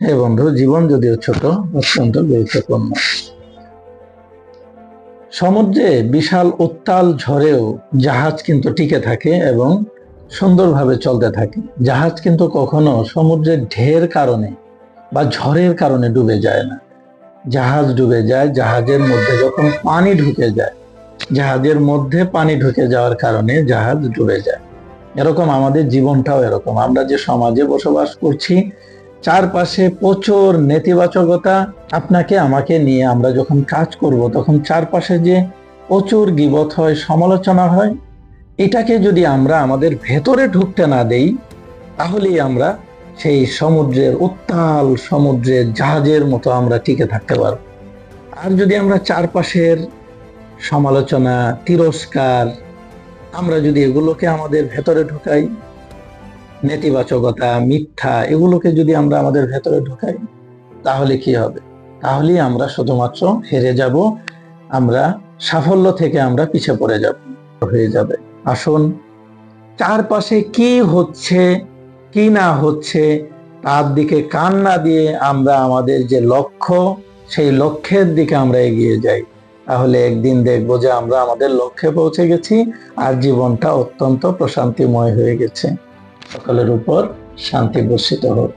হে বন্ধু, জীবন যদিও ছোট, অত্যন্ত গুরুত্বপূর্ণ। সমুদ্রে বিশাল উত্তাল ঝড়েও জাহাজ কিন্তু টিকে থাকে এবং সুন্দরভাবে চলতে থাকে। জাহাজ কিন্তু কখনো সমুদ্রের ঢের কারণে বা ঝড়ের কারণে ডুবে যায় না। জাহাজ ডুবে যায় জাহাজের মধ্যে যখন পানি ঢুকে যায়। জাহাজের মধ্যে পানি ঢুকে যাওয়ার কারণে জাহাজ ডুবে যায়। এরকম আমাদের জীবনটাও এরকম। আমরা যে সমাজে বসবাস করছি, চারপাশে প্রচুর নেতিবাচকতা। আপনাকে আমাকে নিয়ে আমরা যখন কাজ করব, তখন চারপাশে যে প্রচুর গীবত হয়, সমালোচনা হয়, এটাকে যদি আমরা আমাদের ভেতরে ঢুকতে না দেই, তাহলেই আমরা সেই সমুদ্রের উত্তাল সমুদ্রের জাহাজের মতো আমরা টিকে থাকতে পারব। আর যদি আমরা চারপাশের সমালোচনা, তিরস্কার, আমরা যদি এগুলোকে আমাদের ভেতরে ঢুকাই, নেতিবাচকতা, মিথ্যা, এগুলোকে যদি আমরা আমাদের ভেতরে ঢুকাই, তাহলে কি হবে? তাহলেই আমরা শুধুমাত্র হেরে যাব। আমরা সাফল্য থেকে আমরা পিছিয়ে পড়ে যাব, হয়ে যাবে। আসুন, চারপাশে কি হচ্ছে কি না হচ্ছে তার দিকে কান না দিয়ে আমরা আমাদের যে লক্ষ্য, সেই লক্ষ্যের দিকে আমরা এগিয়ে যাই। তাহলে একদিন দেখবো যে আমরা আমাদের লক্ষ্যে পৌঁছে গেছি আর জীবনটা অত্যন্ত প্রশান্তিময় হয়ে গেছে। সকলের উপর শান্তি বর্ষিত হোক।